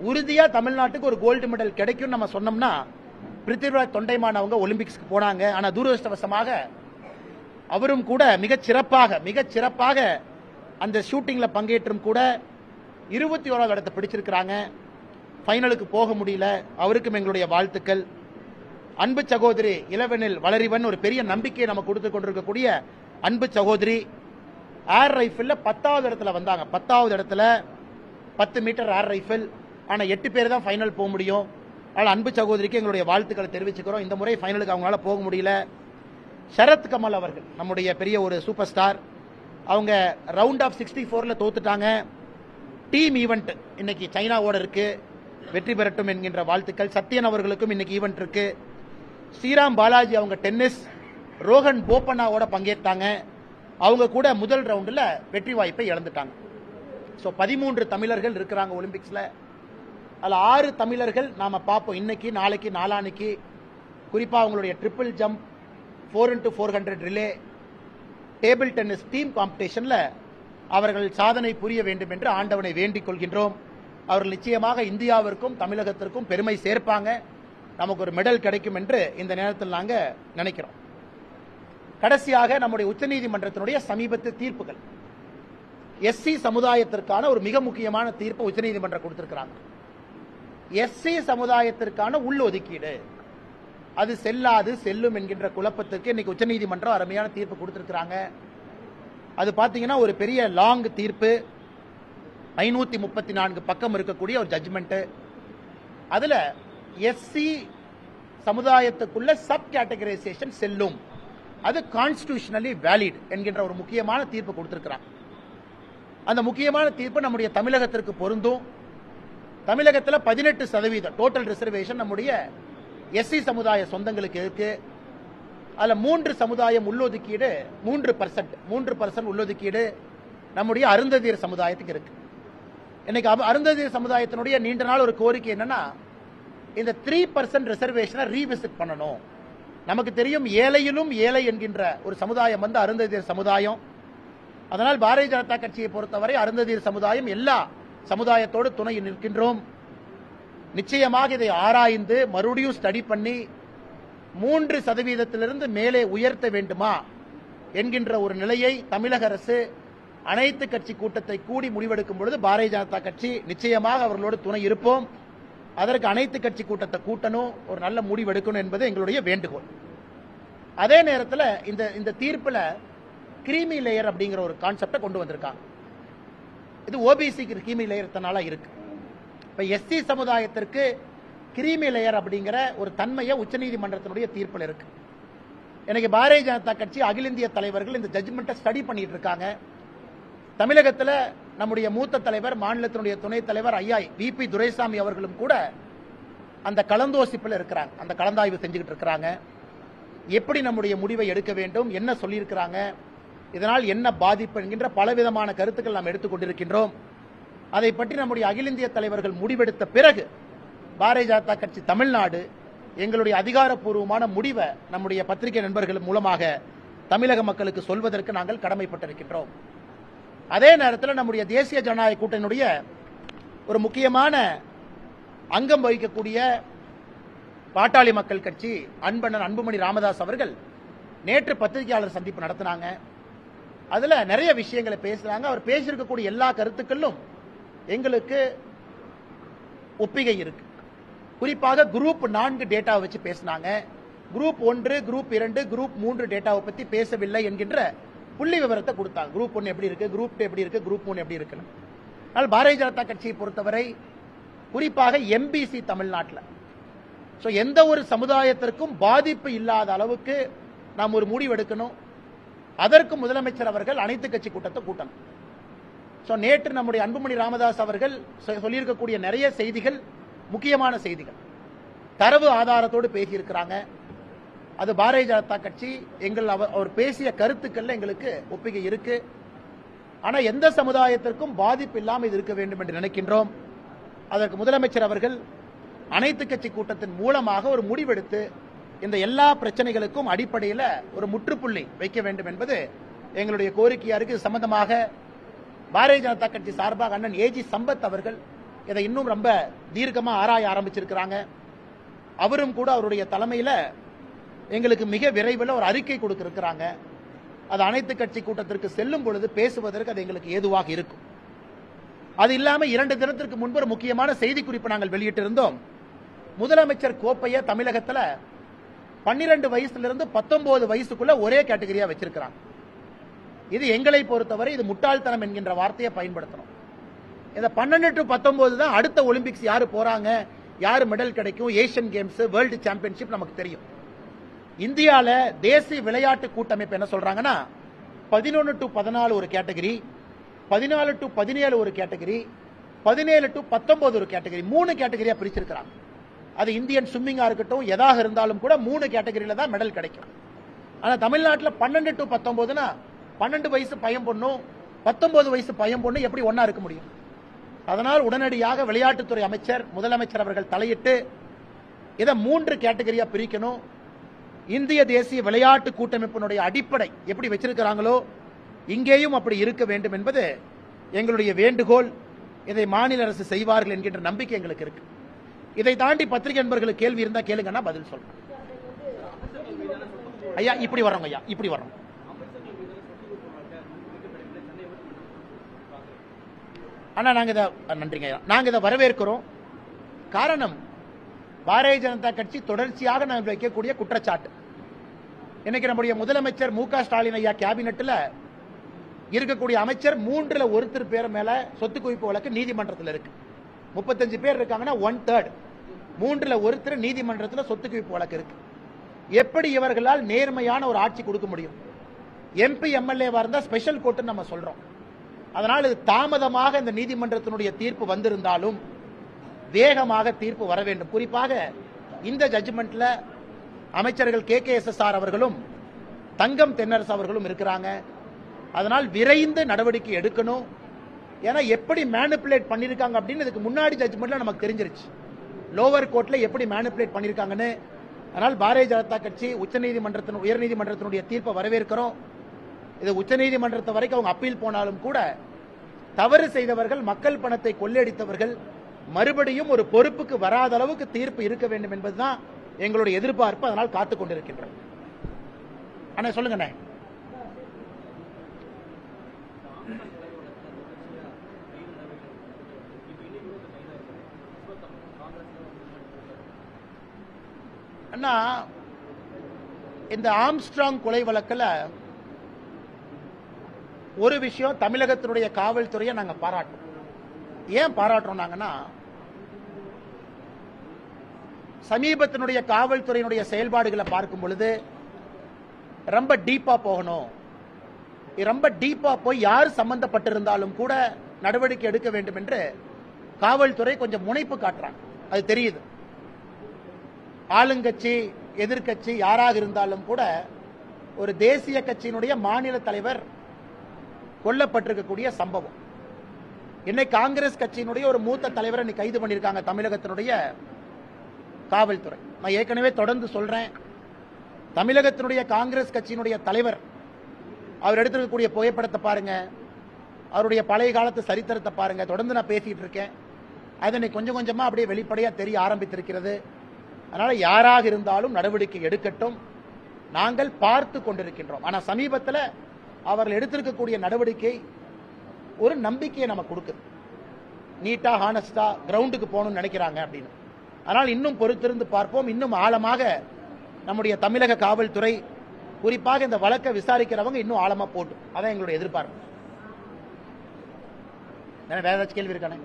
உறுதியா தமிழ்நாட்டுக்கு ஒரு கோல்டு மெடல் கிடைக்கும் நம்ம சொன்னோம்னா பிருத்திவிராஜ் தொண்டைமான் அவங்க ஒலிம்பிக்ஸ்க்கு போனாங்க. ஆனா துரதிருஷ்டவசமாக அவரும் கூட மிகச் சிறப்பாக அந்த ஷூட்டிங்ல பங்கேற்றும் கூட 21வது இடத்தை பிடிச்சிருக்கிறாங்க. ஃபைனலுக்கு போக முடியல. அவருக்கும் எங்களுடைய வாழ்த்துக்கள். அன்பு சகோதரி இளவெனில் வளரிவன் ஒரு பெரிய நம்பிக்கையை நம்ம கொடுத்து கொண்டிருக்கக்கூடிய அன்பு சகோதரி ஏர் ரைஃபிள்ல 10வது இடத்துல வந்தாங்க. 10வது இடத்துல 10 மீட்டர் ஏர் ரைஃபிள். ஆனா 8 பேர் தான் ஃபைனல் போக முடியும். அதனால அன்பு சகோதரிக்கு எங்களுடைய வாழ்த்துக்களை தெரிவிச்சுக்கிறோம். இந்த முறை ஃபைனலுக்கு அவங்களால போக முடியல. சரத் கமல் அவர்கள் நம்முடைய பெரிய ஒரு சூப்பர் ஸ்டார். அவங்க ரவுண்ட் ஆஃப் 64ல தோத்துட்டாங்க. டீம் ஈவெண்ட் இன்னைக்கு சைனாவோட இருக்கு. வெற்றி பெறட்டும் என்கின்ற வாழ்த்துக்கள். சத்யன் அவர்களுக்கும் இன்னைக்கு ஈவெண்ட் இருக்கு. ஸ்ரீராம் பாலாஜி அவங்க டென்னிஸ், ரோஹன் போப்பண்ணாவோட பங்கேற்றாங்க. அவங்க கூட முதல் ரவுண்டில் வெற்றி வாய்ப்பை இழந்துட்டாங்க. ஸோ 13 தமிழர்கள் இருக்கிறாங்க ஒலிம்பிக்ஸ்ல. அதில் 6 தமிழர்கள் நாம பார்ப்போம் இன்னைக்கு, நாளைக்கு, நாளானைக்கு. குறிப்பாக அவங்களுடைய triple jump, 4x400 relay, table tennis team காம்படிஷன்ல அவர்கள் சாதனை புரிய வேண்டும் என்று ஆண்டவனை வேண்டிக் கொள்கின்றோம். அவர்கள் நிச்சயமாக இந்தியாவிற்கும் தமிழகத்திற்கும் பெருமை சேர்ப்பாங்க. நமக்கு ஒரு மெடல் கிடைக்கும் என்று இந்த நேரத்தில் நாங்க நினைக்கிறோம். கடைசியாக நம்முடைய உச்சநீதிமன்றத்தினுடைய சமீபத்து தீர்ப்புகள். எஸ்சி சமுதாயத்திற்கான ஒரு மிக முக்கியமான தீர்ப்பு உச்சநீதிமன்றம் கொடுத்திருக்கிறாங்க. எஸ்சி சமுதாயத்திற்கான உள்ளொதுக்கீடு அது செல்லாது செல்லும் என்கின்ற குழப்பத்திற்கு இன்னைக்கு உச்சநீதிமன்றம் அருமையான தீர்ப்பு கொடுத்திருக்கிறாங்க. அது பாத்தீங்கன்னா ஒரு பெரிய லாங் தீர்ப்பு, 534 பக்கம் இருக்கக்கூடிய ஒரு ஜட்ஜ்மெண்ட். அதுல எஸ்சி சமுதாயத்துக்குள்ள சப் கேட்டகரைசேஷன் செல்லும், அது கான்ஸ்டிடியூஷனலி வேலிட் என்கின்ற ஒரு முக்கியமான தீர்ப்பு கொடுத்திருக்கிறாங்க. அந்த முக்கியமான தீர்ப்பு நம்முடைய தமிழகத்திற்கு பொருந்தும். தமிழகத்தில் 18% டோட்டல் ரிசர்வேஷன் நம்முடைய எஸ்சி சமுதாய சொந்தங்களுக்கு இருக்கு. அதுல 3 சமுதாயம் உள்ளொதுக்கீடு, 3% உள்ளொதுக்கீடு நம்முடைய அருந்ததியர் சமுதாயத்துக்கு இருக்கு. இன்னைக்கு அருந்ததியர் சமுதாயத்தினுடைய நீண்ட நாள் ஒரு கோரிக்கை என்னன்னா, இந்த 3% ரிசர்வேஷனை ரீவிசிட் பண்ணணும். நமக்கு தெரியும் ஏழையிலும் ஏழை என்கின்ற ஒரு சமுதாயம் வந்து அருந்ததியர் சமுதாயம். அதனால் பாரதிய ஜனதா கட்சியை பொறுத்தவரை அருந்ததியர் சமுதாயம் எல்லா சமுதாயத்தோடு துணை நிற்கின்றோம். நிச்சயமாக இதை ஆராய்ந்து மறுபடியும் ஸ்டடி பண்ணி 3% மேலே உயர்த்த வேண்டுமா என்கின்ற ஒரு நிலையை தமிழக அரசு அனைத்து கட்சி கூட்டத்தை கூடி முடிவெடுக்கும் பொழுது பாரதிய ஜனதா கட்சி நிச்சயமாக அவர்களோடு துணை இருப்போம். அதற்கு அனைத்து கட்சி கூட்டத்தை கூட்டணும், ஒரு நல்ல முடிவு எடுக்கணும் என்பது எங்களுடைய வேண்டுகோள். அதே நேரத்தில் இந்த தீர்ப்புல கிரீமி லேயர் அப்படிங்கிற ஒரு கான்செப்டை கொண்டு வந்திருக்காங்க. இது ஓபிசி கிரீமி லேயர் இருக்கு. இப்ப எஸ்சி சமுதாயத்திற்கு கிரீமி லேயர் அப்படிங்கிற ஒரு தன்மையை உச்சநீதிமன்றத்தினுடைய தீர்ப்பில் இருக்கு. எனக்கு பாரதிய ஜனதா கட்சி அகில இந்திய தலைவர்கள் இந்த ஜட்ஜ்மெண்ட்டை ஸ்டடி பண்ணிட்டு இருக்காங்க. தமிழகத்தில் நம்முடைய மூத்த தலைவர், மாநிலத்தினுடைய துணைத் தலைவர் ஐயா விபி துரைசாமி அவர்களும் கூட அந்த கலந்தோசிப்பில் இருக்கிறாங்க, அந்த கலந்தாய்வு செஞ்சுக்கிட்டு இருக்கிறாங்க. எப்படி நம்முடைய முடிவை எடுக்க வேண்டும், என்ன சொல்லியிருக்கிறாங்க, இதனால் என்ன பாதிப்பு என்கின்ற பலவிதமான கருத்துக்கள் நாம் எடுத்துக்கொண்டிருக்கின்றோம். அதை பற்றி நம்முடைய அகில இந்திய தலைவர்கள் முடிவெடுத்த பிறகு பாரதிய ஜனதா கட்சி தமிழ்நாடு எங்களுடைய அதிகாரப்பூர்வமான முடிவை நம்முடைய பத்திரிகை நண்பர்கள் மூலமாக தமிழக மக்களுக்கு சொல்வதற்கு நாங்கள் கடமைப்பட்டிருக்கின்றோம். அதே நேரத்தில் நம்முடைய தேசிய ஜனநாயக கூட்டணியுடைய ஒரு முக்கியமான அங்கம் வகிக்கக்கூடிய பாட்டாளி மக்கள் கட்சி அன்பண்ணன் அன்புமணி ராமதாஸ் அவர்கள் நேற்று பத்திரிகையாளர் சந்திப்பு நடத்தினாங்க. அதுல நிறைய விஷயங்களை பேசுறாங்க. அவர் பேசியிருக்கக்கூடிய எல்லா கருத்துக்களும் எங்களுக்கு ஒப்பிகை இருக்கு. குறிப்பாக குரூப் 4 டேட்டாவை வச்சு பேசினாங்க. குரூப் 1, குரூப் 2, குரூப் 3 டேட்டாவை பத்தி பேசவில்லை என்கின்ற புள்ளி விவரத்தை கொடுத்தாங்க. குரூப் 1 எப்படி இருக்கு, குரூப் 2 எப்படி இருக்கு, குரூப் 3 எப்படி இருக்குன்னு. ஆனால் பாரதிய ஜனதா கட்சியை பொறுத்தவரை குறிப்பாக எம்பிசி தமிழ்நாட்டில் எந்த ஒரு சமுதாயத்திற்கும் பாதிப்பு இல்லாத அளவுக்கு நாம் ஒரு முடிவு எடுக்கணும். அதற்கு முதலமைச்சர் அவர்கள் அனைத்து கட்சி கூட்டத்தை கூட்டணும். நேற்று நம்முடைய அன்புமணி ராமதாஸ் அவர்கள் சொல்லியிருக்கக்கூடிய நிறைய செய்திகள் முக்கியமான செய்திகள், தரவு ஆதாரத்தோடு பேசியிருக்கிறாங்க. அது பாரதிய ஜனதா கட்சி அவர் பேசிய கருத்துக்கள்ல எங்களுக்கு ஒப்புகை இருக்கு. ஆனா எந்த சமுதாயத்திற்கும் பாதிப்பு இல்லாமல் இது இருக்க வேண்டும் என்று நினைக்கின்றோம். அதற்கு முதலமைச்சர் அவர்கள் அனைத்து கட்சி கூட்டத்தின் மூலமாக ஒரு முடிவெடுத்து இந்த எல்லா பிரச்சனைகளுக்கும் அடிப்படையில் ஒரு முற்றுப்புள்ளி வைக்க வேண்டும் என்பது எங்களுடைய கோரிக்கையா இருக்கு. இது சம்பந்தமாக பாரதிய ஜனதா கட்சி சார்பாக அண்ணன் ஏஜி சம்பத் அவர்கள் இதை இன்னும் ரொம்ப தீர்க்கமா ஆராய ஆரம்பிச்சிருக்கிறாங்க. அவரும் கூட அவருடைய தலைமையில் எங்களுக்கு மிக விரைவில் ஒரு அறிக்கை கொடுத்திருக்கிறாங்க. அது அனைத்து கட்சி கூட்டத்திற்கு செல்லும் பொழுது பேசுவதற்கு அது எங்களுக்கு ஏதுவாக இருக்கும். அது இல்லாம 2 தினத்திற்கு முன்பு ஒரு முக்கியமான செய்தி குறிப்பு நாங்கள் வெளியிட்டிருந்தோம். முதலமைச்சர் கோப்பையை தமிழகத்தில் 12 வயசுலிருந்து 19 வயசுக்குள்ள ஒரே கேட்டகரியா வச்சிருக்கிறாங்க. இது எங்களை பொறுத்தவரை இது முட்டாள்தனம் என்கின்ற வார்த்தையை பயன்படுத்தணும். இந்த 12 to 19 தான் அடுத்த ஒலிம்பிக்ஸ் யாரு போறாங்க, யாரு மெடல் கிடைக்கும், ஏசியன் கேம்ஸ், வேர்ல்டு சாம்பியன்ஷிப் நமக்கு தெரியும். இந்தியால தேசிய விளையாட்டு கூட்டமைப்பு என்ன சொல்றாங்கன்னா 11 to 14 ஒரு கேட்டகரி, 14 to 17 ஒரு கேட்டகரி, 17 to 19 ஒரு கேட்டகரி, 3 கேட்டகரியா பிரிச்சிருக்கிறாங்க. அது இந்தியன் ஸ்விம்மிங்கா இருக்கட்டும், எதாக இருந்தாலும் கூட 3 கேட்டகரியில தான் மெடல் கிடைக்கும். ஆனா தமிழ்நாட்டில் 12 to 19னா 12 வயசு பையன் பொண்ணும் 19 வயசு பையன் பொண்ணு எப்படி ஒன்னா இருக்க முடியும்? அதனால் உடனடியாக விளையாட்டுத்துறை அமைச்சர் முதலமைச்சர் அவர்கள் தலையிட்டு இதை 3 கேட்டகரியா பிரிக்கணும். இந்திய தேசிய விளையாட்டு கூட்டமைப்பினுடைய அடிப்படை எப்படி வச்சிருக்கிறாங்களோ இங்கேயும் அப்படி இருக்க வேண்டும் என்பது எங்களுடைய வேண்டுகோள். இதை மாநில அரசு செய்வார்கள் என்கின்ற நம்பிக்கை எங்களுக்கு இருக்கு. இதை தாண்டி பத்திரிகை நண்பர்களுக்கு கேள்வி இருந்தா கேளுங்கன்னா பதில் சொல்றேன். ஐயா இப்படி வர்றோம், ஐயா இப்படி வர்றோம். ஆனா நன்றிங்க ஐயா, நாங்க இதை வரவேற்கிறோம். காரணம் பாரதிய ஜனதா கட்சி தொடர்ச்சியாக நாங்கள் வைக்கக்கூடிய குற்றச்சாட்டு. இன்னைக்கு நம்முடைய முதலமைச்சர் மு.க. ஸ்டாலின் ஐயா கேபினெட்ல இருக்கக்கூடிய அமைச்சர் 3ல் 1 பேர் மேல சொத்து குவிப்பு வழக்கு நீதிமன்றத்தில் இருக்கு. 35 பேர் இருக்காங்கன்னா 1/3, 3ல் 1 நீதிமன்றத்தில் சொத்து குவிப்பு வழக்கு இருக்கு. எப்படி இவர்களால் நேர்மையான ஒரு ஆட்சி கொடுக்க முடியும்? எம்பி எம்எல்ஏவா இருந்தா ஸ்பெஷல் கோர்ட் நம்ம சொல்றோம். அதனால் இது தாமதமாக இந்த நீதிமன்றத்தினுடைய தீர்ப்பு வந்திருந்தாலும் வேகமாக தீர்ப்பு வர வேண்டும். குறிப்பாக இந்த ஜட்ஜ்மெண்ட்ல அமைச்சர்கள் KKSSR அவர்களும் தங்கம் தென்னரசு அவர்களும் இருக்கிறாங்க. அதனால் விரைந்து நடவடிக்கை எடுக்கணும். ஏன்னா எப்படி மேனிபுலேட் பண்ணிருக்காங்க அப்படின்னு இதுக்கு முன்னாடி ஜட்ஜ்மெண்ட்ல நமக்கு தெரிஞ்சிருச்சு, லோவர் கோர்ட்ல எப்படி மேனிபுலேட் பண்ணிருக்காங்கன்னு. அதனால் பாரதிய ஜனதா கட்சி உயர்நீதிமன்றத்தினுடைய தீர்ப்பை வரவேற்கிறோம். இது உச்சநீதிமன்றத்தை வரைக்கும் அவங்க அப்பீல் போனாலும் கூட தவறு செய்தவர்கள், மக்கள் பணத்தை கொள்ளையடித்தவர்கள் மறுபடியும் ஒரு பொறுப்புக்கு வராத அளவுக்கு தீர்ப்பு இருக்க வேண்டும் என்பதுதான் எங்களுடைய எதிர்பார்ப்பு. அதனால் காத்துக் கொண்டிருக்கின்றோம். அண்ணா சொல்லுங்க. அண்ணா இந்த ஆம்ஸ்ட்ராங் கொலை வழக்கில் ஒரு விஷயம் தமிழகத்தினுடைய காவல்துறையை நாங்க பாராட்டுறோம். ஏன் பாராட்டுறோம் நாங்கன்னா, சமீபத்தினுடைய காவல்துறையினுடைய செயல்பாடுகளை பார்க்கும் பொழுது ரொம்ப டீப்பா போகணும். ரொம்ப டீப்பா போய் யார் சம்பந்தப்பட்டிருந்தாலும் கூட நடவடிக்கை எடுக்க வேண்டும் என்று காவல்துறை கொஞ்சம் முனைப்பு காட்டுறாங்க. அது தெரியுது. ஆளுங்கட்சி எதிர்கட்சி யாராக இருந்தாலும் கூட ஒரு தேசிய கட்சியினுடைய மாநில தலைவர் கொல்லப்பட்டிருக்கக்கூடிய சம்பவம். இன்னைக்கு காங்கிரஸ் கட்சியினுடைய ஒரு மூத்த தலைவரை இன்னைக்கு கைது பண்ணியிருக்காங்க தமிழகத்தினுடைய காவல்துறை. நான் ஏற்கனவே தொடர்ந்து சொல்றேன், தமிழகத்தினுடைய காங்கிரஸ் கட்சியினுடைய தலைவர் அவர் எடுத்திருக்கக்கூடிய புகைப்படத்தை பாருங்க, அவருடைய பழைய காலத்து சரித்திரத்தை பாருங்க. தொடர்ந்து நான் பேசிட்டு இருக்கேன். அதனை கொஞ்சம் கொஞ்சமா அப்படியே வெளிப்படையா தெரிய ஆரம்பித்திருக்கிறது. அதனால யாராக இருந்தாலும் நடவடிக்கை எடுக்கட்டும், நாங்கள் பார்த்து கொண்டிருக்கின்றோம். ஆனா சமீபத்தில் அவர்கள் எடுத்திருக்கக்கூடிய நடவடிக்கை ஒரு நம்பிக்கையை நமக்கு கொடுக்குது. நீட்டா ஹானஸ்டா கிரவுண்டுக்கு போகணும்னு நினைக்கிறாங்க அப்படின்னு. அதனால் இன்னும் பொறுத்திருந்து பார்ப்போம். இன்னும் ஆழமாக நம்முடைய தமிழக காவல்துறை, குறிப்பாக இந்த வழக்கை விசாரிக்கிறவங்க இன்னும் ஆழமா போட்டும். அதான் எங்களுடைய எதிர்பார்ப்பு. வேற ஏதாச்சும் கேள்வி இருக்கானே?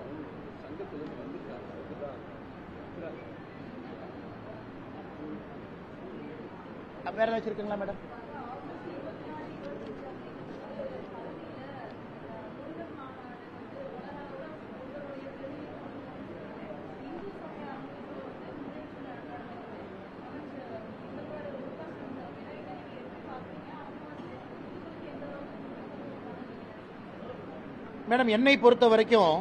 வேற ஏதாச்சும் இருக்குங்களா மேடம்? மேடம், என்னை பொறுத்த வரைக்கும்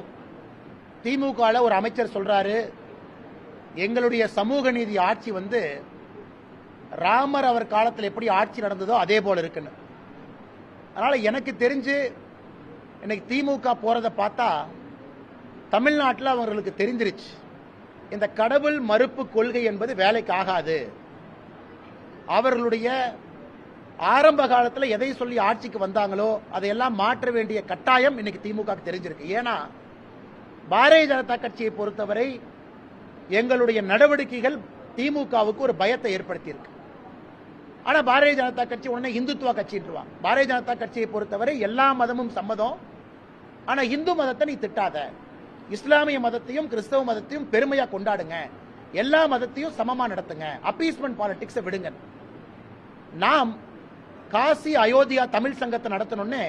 திமுக ஒரு அமைச்சர் சொல்றாரு, எங்களுடைய சமூக நீதி ஆட்சி ராமர் அவர் காலத்தில் எப்படி ஆட்சி நடந்ததோ அதே போல இருக்குன்னு. அதனால எனக்கு தெரிஞ்சு இன்னைக்கு திமுக போறதை பார்த்தா தமிழ்நாட்டில் அவர்களுக்கு தெரிஞ்சிருச்சு, இந்த கடவுள் மறுப்பு கொள்கை என்பது வேலைக்கு ஆகாது. அவர்களுடைய ஆரம்ப காலத்தில் எதை சொல்லி ஆட்சிக்கு வந்தாங்களோ அதையெல்லாம் மாற்ற வேண்டிய கட்டாயம் இன்னைக்கு திமுக தெரிஞ்சிருக்கு. ஏன்னா பாரதிய ஜனதா கட்சியை பொறுத்தவரை எங்களுடைய நடவடிக்கைகள் திமுகவுக்கு ஒரு பயத்தை ஏற்படுத்தியிருக்கு. ஆனா பாரதிய ஜனதா கட்சி உடனே இந்துத்துவ கட்சின்றாங்க. பாரதிய ஜனதா கட்சியை பொறுத்தவரை எல்லா மதமும் சம்மதம், ஆனா இந்து மதத்தை நீ திட்டாத, இஸ்லாமிய மதத்தையும் கிறிஸ்தவ மதத்தையும் பெருமையா கொண்டாடுங்க, எல்லா மதத்தையும் சமமா நடத்துங்க, அப்பீஸ்மெண்ட் பாலிடிக்ஸ் விடுங்க. நாம் காசி அயோத்தியா தமிழ் சங்கத்தை நடத்தணும்னு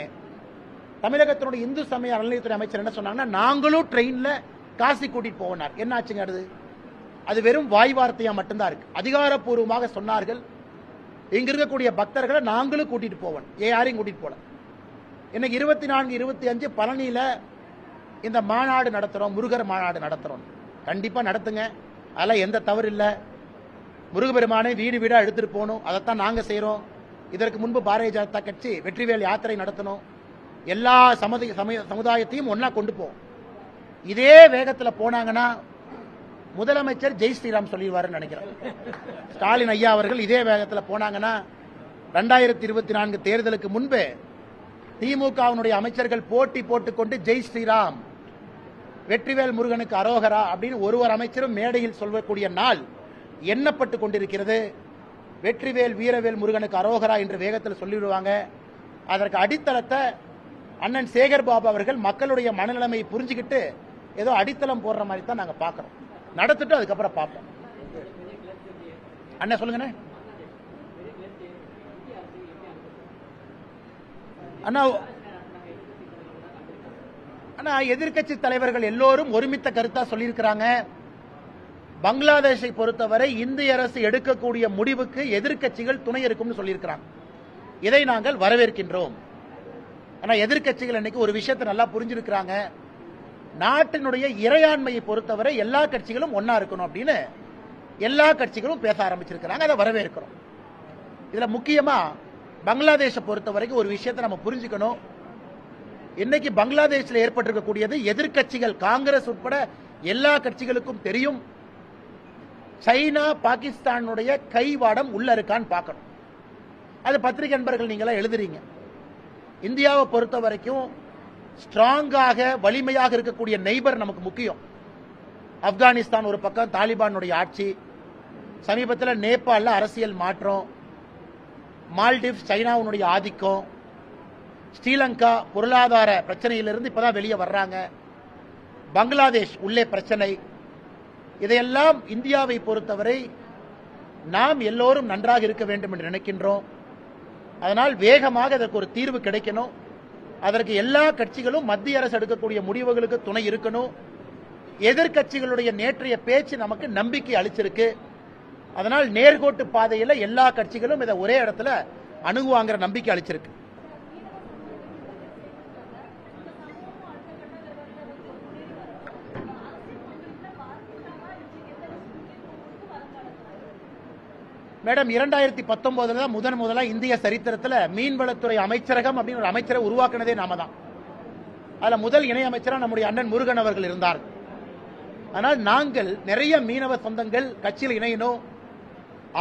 தமிழகத்தினுடைய இந்து சமய அறநிலையத்துறை அமைச்சர் என்ன சொன்னாங்கன்னா, நாங்களும் ட்ரெயின்ல காசி கூட்டிட்டு போனார். என்ன ஆச்சுங்க? அது வெறும் வாய் வார்த்தையா மட்டும்தான் இருக்கு. அதிகாரப்பூர்வமாக சொன்னார்கள், இங்க இருக்கக்கூடிய பக்தர்களை நாங்களும் கூட்டிட்டு போவோம், யாரையும் கூட்டிட்டு போல. இன்னைக்கு 24, 25 பழனியில இந்த மாநாடு நடத்துறோம், முருகர் மாநாடு நடத்துறோம். கண்டிப்பா நடத்துங்க, அதெல்லாம் எந்த தவறு இல்லை. முருகபெருமானை வீடு வீடா எடுத்துட்டு போகணும், அதைத்தான் நாங்க செய்யறோம். இதற்கு முன்பு பாரதிய ஜனதா கட்சி வெற்றிவேல் யாத்திரை நடத்தணும், எல்லா சமுதாயத்தையும் ஒன்னா கொண்டு போவோம். இதே வேகத்தில் போனாங்கன்னா முதலமைச்சர் ஜெய் ஸ்ரீராம் சொல்லிடுவாருன்னு நினைக்கிறேன். ஸ்டாலின் ஐயா அவர்கள் இதே வேகத்தில் போனாங்கன்னா 2024 தேர்தலுக்கு முன்பு திமுகவினுடைய அமைச்சர்கள் போட்டி போட்டுக்கொண்டு ஜெய் ஸ்ரீராம், வெற்றிவேல் முருகனுக்கு அரோகரா அப்படின்னு ஒருவர் அமைச்சரும் மேடையில் சொல்லக்கூடிய நாள் எண்ணப்பட்டு கொண்டிருக்கிறது. வெற்றிவேல் வீரவேல் முருகனுக்கு அரோகரா என்று வேகத்தில் சொல்லிவிடுவாங்க. அதற்கு அடித்தளத்தை அண்ணன் சேகர் பாபு அவர்கள் மக்களுடைய மனநிலைமையை புரிஞ்சுக்கிட்டு ஏதோ அடித்தளம் போடுற மாதிரி தான் நாங்க பாக்கிறோம். நடத்திட்டு அதுக்கப்புறம் பார்ப்போம். அண்ணா சொல்லுங்க அண்ணா. அண்ணா, எதிர்கட்சி தலைவர்கள் எல்லோரும் ஒருமித்த கருத்தா சொல்லியிருக்கிறாங்க. பங்களாதேஷை பொறுத்தவரை இந்திய அரசு எடுக்கக்கூடிய முடிவுக்கு எதிர்கட்சிகள் துணை இருக்கும்னு சொல்லியிருக்கிறாங்க. இதை நாங்கள் வரவேற்கின்றோம். ஆனா எதிர்கட்சிகள் இன்னைக்கு ஒரு விஷயத்தை நல்லா புரிஞ்சிருக்கிறாங்க, நாட்டினுடைய இறையாண்மையை பொறுத்தவரை எல்லா கட்சிகளும் ஒன்னா இருக்கணும் அப்படின்னு எல்லா கட்சிகளும் பேச ஆரம்பிச்சிருக்கிறாங்க. அதை வரவேற்கிறோம். இதுல முக்கியமா பங்களாதேஷை பொறுத்தவரைக்கும் ஒரு விஷயத்தை நம்ம புரிஞ்சுக்கணும். இன்னைக்கு பங்களாதேஷில் ஏற்பட்டிருக்கக்கூடியது எதிர்கட்சிகள் காங்கிரஸ் உட்பட எல்லா கட்சிகளுக்கும் தெரியும். சைனா பாகிஸ்தானுடைய கைவாடம் உள்ள இருக்கான்னு பார்க்கணும். அது பத்திரிகை நண்பர்கள் நீங்களா எழுதுறீங்க. இந்தியாவை பொறுத்த வரைக்கும் ஸ்ட்ராங்காக வலிமையாக இருக்கக்கூடிய நெய்பர் நமக்கு முக்கியம். ஆப்கானிஸ்தான் ஒரு பக்கம் தாலிபானுடைய ஆட்சி, சமீபத்தில் நேபாள அரசியல் மாற்றம், மால்டிவ்ஸ் சைனாவுடைய ஆதிக்கம், ஸ்ரீலங்கா பொருளாதார பிரச்சனையிலிருந்து இப்பதான் வெளியே வர்றாங்க, பங்களாதேஷ் உள்ளே பிரச்சனை. இதையெல்லாம் இந்தியாவை பொறுத்தவரை நாம் எல்லோரும் நன்றாக இருக்க வேண்டும் என்று நினைக்கின்றோம். அதனால் வேகமாக அதற்கு ஒரு தீர்வு கிடைக்கணும். அதற்கு எல்லா கட்சிகளும் மத்திய அரசு எடுக்கக்கூடிய முடிவுகளுக்கு துணை இருக்கணும். எதிர்கட்சிகளுடைய நேற்றைய பேச்சு நமக்கு நம்பிக்கை அளிச்சிருக்கு. அதனால் நேர்கோட்டு பாதையில் எல்லா கட்சிகளும் இதை ஒரே இடத்துல அணுகுவாங்கிற நம்பிக்கை அளிச்சிருக்கு. மேடம், 2019 தான் முதலா இந்திய சரித்திரத்தில் மீன்வளத்துறை அமைச்சரகம் அப்படின்னு ஒரு அமைச்சரை உருவாக்குனதே நாம தான். அதுல முதல் இணை அமைச்சரா நம்முடைய அண்ணன் முருகன் அவர்கள் இருந்தார். ஆனால் நாங்கள் நிறைய மீனவ சொந்தங்கள் கட்சியில் இணையணும்,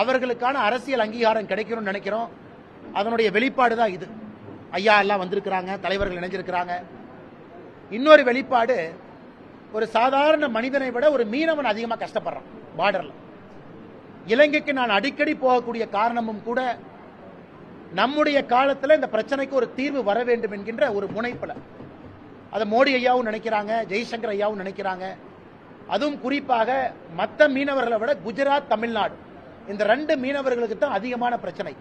அவர்களுக்கான அரசியல் அங்கீகாரம் கிடைக்கணும்னு நினைக்கிறோம். அதனுடைய வெளிப்பாடு தான் இது. ஐயா எல்லாம் வந்திருக்கிறாங்க, தலைவர்கள் இணைஞ்சிருக்கிறாங்க. இன்னொரு வெளிப்பாடு, ஒரு சாதாரண மனிதனை விட ஒரு மீனவன் அதிகமாக கஷ்டப்படுறான் பார்டர்ல. இலங்கைக்கு நான் அடிக்கடி போகக்கூடிய காரணமும் கூட நம்முடைய காலத்தில் இந்த பிரச்சனைக்கு ஒரு தீர்வு வர வேண்டும் என்கின்ற ஒரு முனைப்பில். அதை மோடி ஐயாவும் நினைக்கிறாங்க, ஜெய்சங்கர் ஐயாவும் நினைக்கிறாங்க. அதுவும் குறிப்பாக மற்ற மீனவர்களை விட குஜராத், தமிழ்நாடு இந்த 2 மீனவர்களுக்கு தான் அதிகமான பிரச்சனை.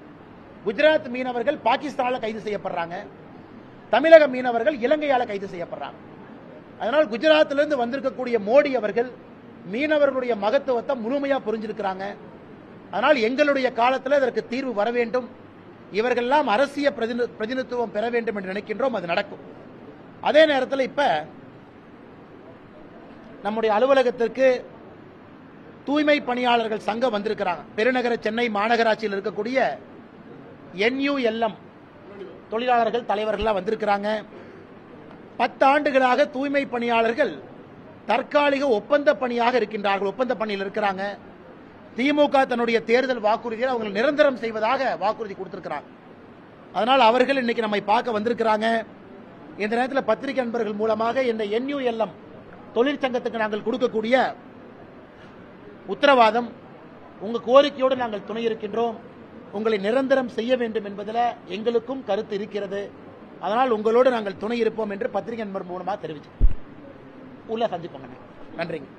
குஜராத் மீனவர்கள் பாகிஸ்தானால கைது செய்யப்படுறாங்க, தமிழக மீனவர்கள் இலங்கையால கைது செய்யப்படுறாங்க. அதனால் குஜராத்திலிருந்து வந்திருக்கக்கூடிய மோடி அவர்கள் மீனவர்களுடைய மகத்துவத்தை முழுமையா புரிஞ்சிருக்கிறாங்க. அதனால் எங்களுடைய காலத்தில் இதற்கு தீர்வு வர வேண்டும், இவர்கள்லாம் அரசியல் பிரதிநிதித்துவம் பெற வேண்டும் என்று நினைக்கின்றோம். அது நடக்கும். அதே நேரத்தில் இப்ப நம்முடைய அலுவலகத்திற்கு தூய்மை பணியாளர்கள் சங்கம் வந்திருக்கிறாங்க. பெருநகர சென்னை மாநகராட்சியில் இருக்கக்கூடிய NULM தொழிலாளர்கள் தலைவர்கள்லாம் வந்திருக்கிறாங்க. 10 ஆண்டுகளாக தூய்மை பணியாளர்கள் தற்காலிக ஒப்பந்த பணியாக இருக்கின்றார்கள், ஒப்பந்த பணியில் இருக்கிறாங்க. திமுக தன்னுடைய தேர்தல் வாக்குறுதியை அவங்க நிரந்தரம் செய்வதாக வாக்குறுதி கொடுத்திருக்கிறாங்க. அதனால் அவர்கள் இன்னைக்கு நம்மை பார்க்க வந்திருக்கிறாங்க. இந்த நேரத்தில் பத்திரிகை நண்பர்கள் மூலமாக இந்த NULM தொழிற்சங்கத்துக்கு நாங்கள் கொடுக்கக்கூடிய உத்தரவாதம், உங்க கோரிக்கையோடு நாங்கள் துணை இருக்கின்றோம், உங்களை நிரந்தரம் செய்ய வேண்டும் என்பதில் எங்களுக்கும் கருத்து இருக்கிறது. அதனால் உங்களோடு நாங்கள் துணை இருப்போம் என்று பத்திரிகை நண்பர் மூலமாக தெரிவிச்சோம். உள்ள சந்திப்போங்க. நன்றிங்க.